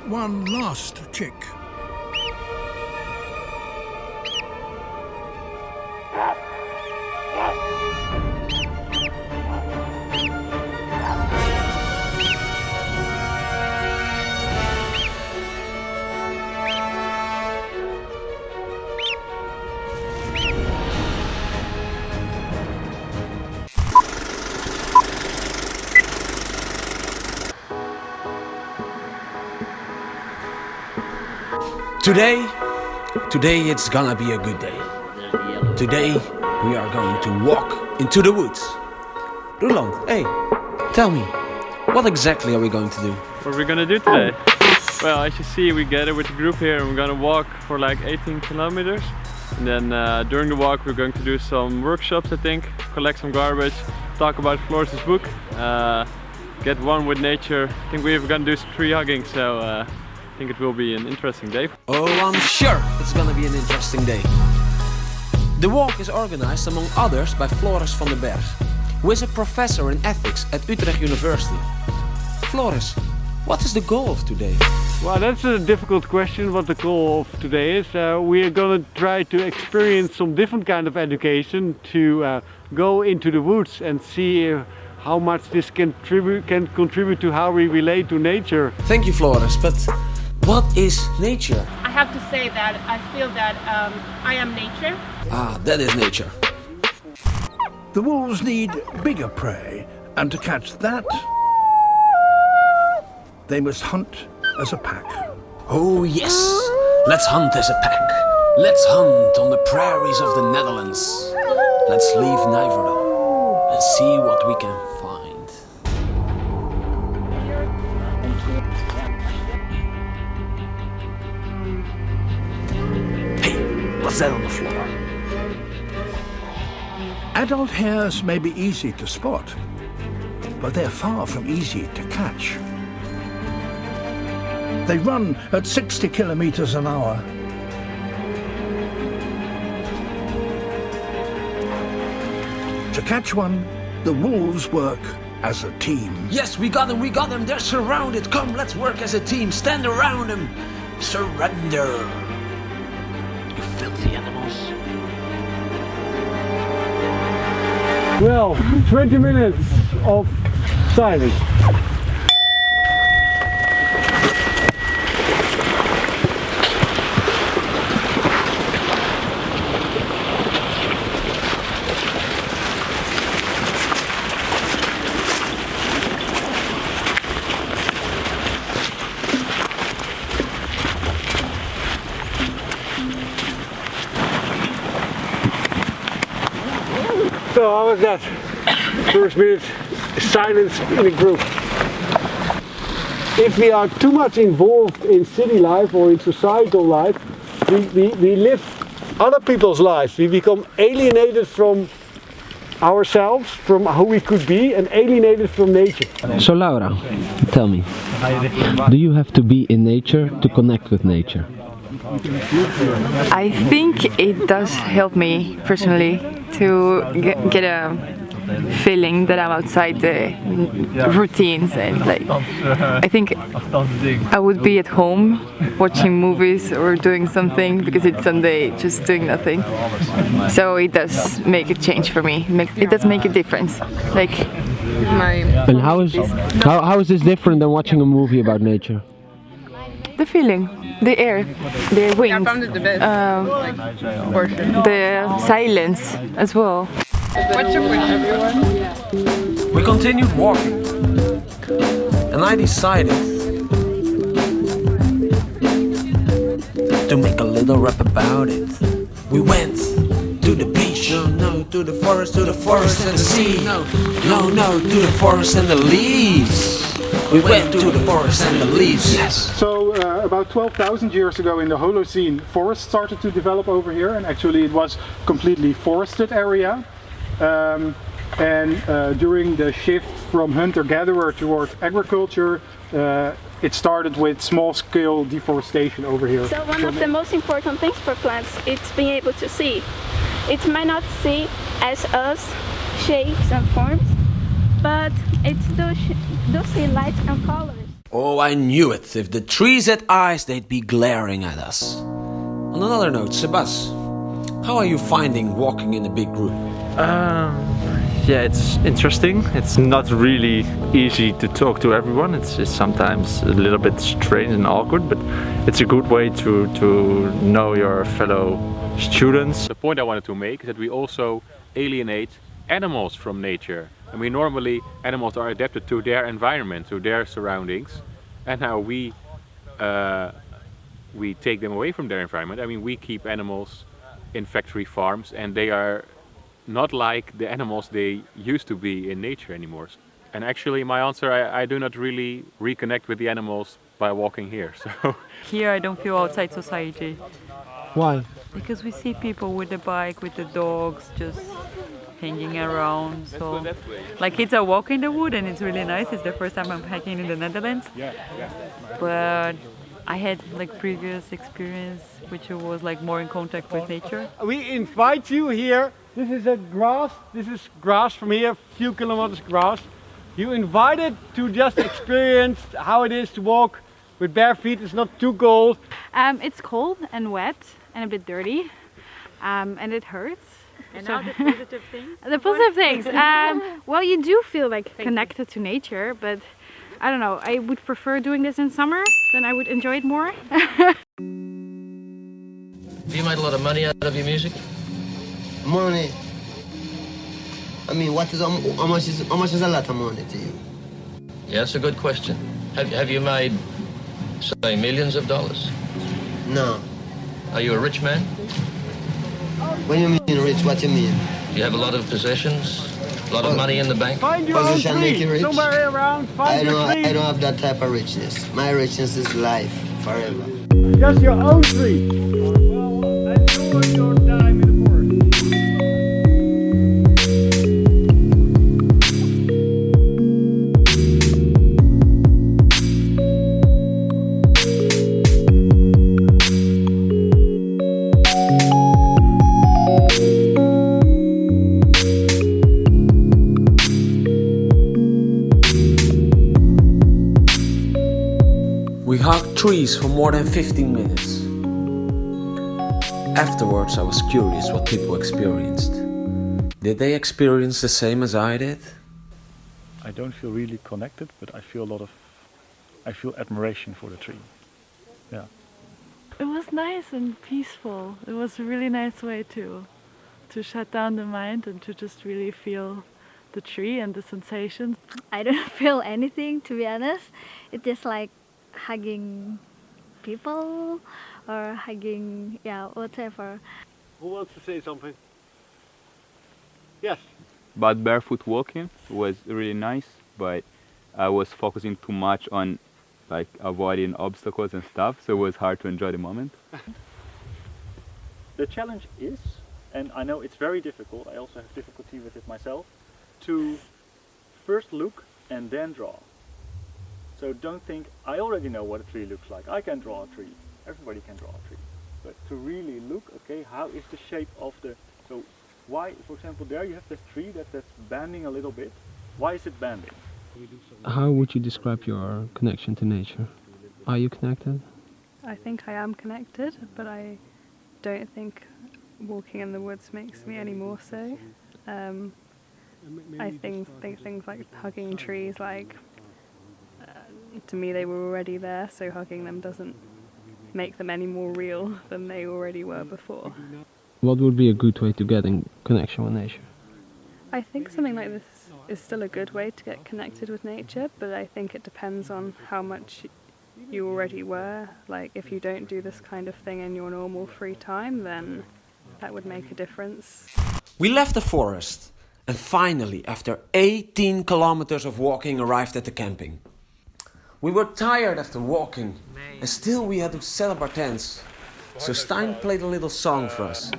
one last chick. Today it's gonna be a good day. Today we are going to walk into the woods. Roland, hey, tell me, what exactly are we going to do? What are we gonna do today? Well, as you see, we gathered with the group here and we're gonna walk for like 18 kilometers. And then during the walk we're going to do some workshops, I think, collect some garbage, talk about Floris' book, get one with nature. I think we're gonna do some tree hugging, so I think it will be an interesting day. Oh, I'm sure it's gonna be an interesting day. The walk is organized among others by Floris van den Berg, who is a professor in ethics at Utrecht University. Floris, what is the goal of today? Well, that's a difficult question what the goal of today is. We are going to try to experience some different kind of education to go into the woods and see how much this can contribute to how we relate to nature. Thank you, Floris, but what is nature? I have to say that I feel that I am nature. Ah, that is nature. The wolves need bigger prey, and to catch that, they must hunt as a pack. Oh yes, let's hunt as a pack. Let's hunt on the prairies of the Netherlands. Let's leave Nijverdal and see what we can find. Hey, what's that on the floor? Adult hares may be easy to spot, but they're far from easy to catch. They run at 60 kilometers an hour. To catch one, the wolves work as a team. Yes, we got them, they're surrounded. Come, let's work as a team, stand around them. Surrender, you filthy animals. Well, 20 minutes of silence. So how was that? First minute silence in a group. If we are too much involved in city life or in societal life, we live other people's lives. We become alienated from ourselves, from who we could be, and alienated from nature. So Laura, tell me, do you have to be in nature to connect with nature? I think it does help me personally to get a feeling that I'm outside the routines, and like I think I would be at home watching movies or doing something because it's Sunday, just doing nothing. So it does make a change for me. It does make a difference. Like And how is this different than watching a movie about nature? the feeling, the air, the wind, the silence as well. We continued walking, and I decided to make a little rap about it. We went to the beach, no, to the forest and the sea, no, to the forest and the leaves. We went to the forest and the leaves, yes. So about 12,000 years ago in the Holocene, forests started to develop over here, and actually it was completely forested area. During the shift from hunter-gatherer towards agriculture, it started with small-scale deforestation over here. So one of the most important things for plants is being able to see. It might not see as us, shapes and forms, but it does see light and colors. Oh, I knew it. If the trees had eyes, they'd be glaring at us. On another note, Sebas, how are you finding walking in a big group? Yeah, it's interesting. It's not really easy to talk to everyone. It's just sometimes a little bit strange and awkward, but it's a good way to know your fellow students. The point I wanted to make is that we also alienate animals from nature. I mean, normally animals are adapted to their environment, to their surroundings, and now we take them away from their environment. I mean, we keep animals in factory farms, and they are not like the animals they used to be in nature anymore. And actually, my answer, I do not really reconnect with the animals by walking here. So here I don't feel outside society. Why? Because we see people with the bike, with the dogs, just hanging around. So, like, kids are walking the wood, and it's really nice. It's the first time I'm hiking in the Netherlands. But I had like previous experience, which was like more in contact with nature. We invite you here. This is grass from here, a few kilometers grass. You invited to just experience how it is to walk with bare feet. It's not too cold. It's cold and wet and a bit dirty, and it hurts. And now the positive things? The positive things. Well, you do feel like connected to nature, but I don't know. I would prefer doing this in summer. Then I would enjoy it more. Have you made a lot of money out of your music? Money. I mean, how much is a lot of money to you? Yeah, that's a good question. Have you made, say, millions of dollars? No. Are you a rich man? When you mean rich, what you mean? Do you have a lot of possessions? A lot of money in the bank? Find your own tree. Somewhere around, find your tree. I don't have that type of richness. My richness is life, forever. Just your own tree. Well, enjoy your time in the forest. We hugged trees for more than 15 minutes. Afterwards, I was curious what people experienced. Did they experience the same as I did? I don't feel really connected, but I feel admiration for the tree. Yeah. It was nice and peaceful. It was a really nice way to shut down the mind and to just really feel the tree and the sensations. I don't feel anything, to be honest. It's just like hugging people or hugging, whatever. Who wants to say something? Yes. But barefoot walking was really nice, but I was focusing too much on like avoiding obstacles and stuff, so it was hard to enjoy the moment. The challenge is, and I know it's very difficult, I also have difficulty with it myself, to first look and then draw. So don't think, I already know what a tree looks like. I can draw a tree. Everybody can draw a tree. But to really look, okay, how is the shape of the... So why, for example, there you have this tree that's bending a little bit. Why is it bending? How would you describe your connection to nature? Are you connected? I think I am connected, but I don't think walking in the woods makes me any more so. I think things like hugging trees, like to me they were already there, so hugging them doesn't make them any more real than they already were before. What would be a good way to get in connection with nature? I think something like this is still a good way to get connected with nature, but I think it depends on how much you already were. Like, if you don't do this kind of thing in your normal free time, then that would make a difference. We left the forest and finally, after 18 kilometers of walking, arrived at the camping. We were tired after walking and still we had to set up our tents. So Stein played a little song for us.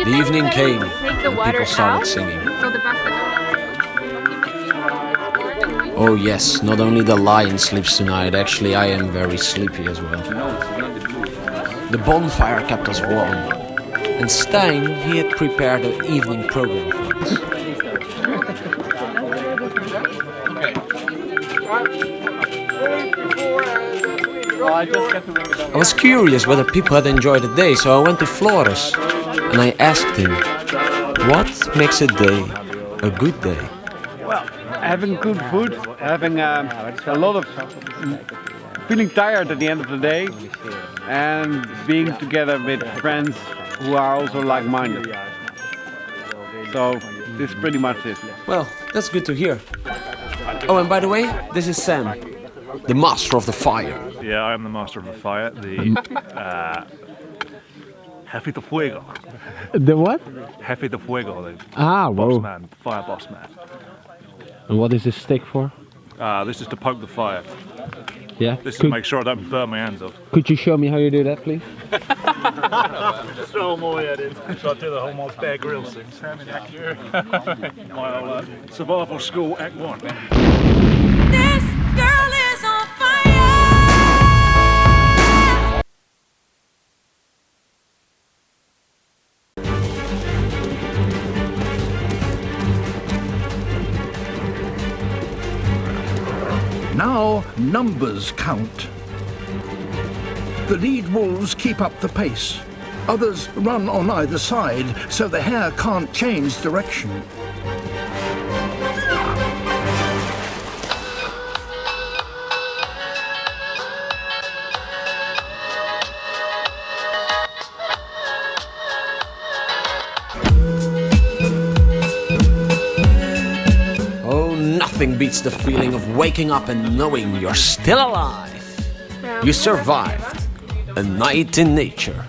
The evening came and people started singing. Oh yes, not only the lion sleeps tonight, actually I am very sleepy as well. The bonfire kept us warm, and Stijn, he had prepared an evening program for us. I was curious whether people had enjoyed the day, so I went to Floris and I asked him, what makes a day a good day? Well, having good food, having a lot of feeling tired at the end of the day, and being together with friends who are also like-minded. So this is pretty much it. Well, that's good to hear. Oh, and by the way, this is Sam, the master of the fire. Yeah, I am the master of the fire, the Jefe de Fuego. The what? Jefe de Fuego, the whoa. boss man, fire boss man. And what is this stick for? This is to poke the fire. Yeah? This is to make sure I don't burn my hands off. Could you show me how you do that, please? Just throw them all head in. So I do the whole most Bear Grylls thing. Sam in act here. My old survival school, Act 1. This girl is on fire. Now numbers count. The lead wolves keep up the pace. Others run on either side, so the hare can't change direction. Oh, nothing beats the feeling of waking up and knowing you're still alive. You survived a night in nature.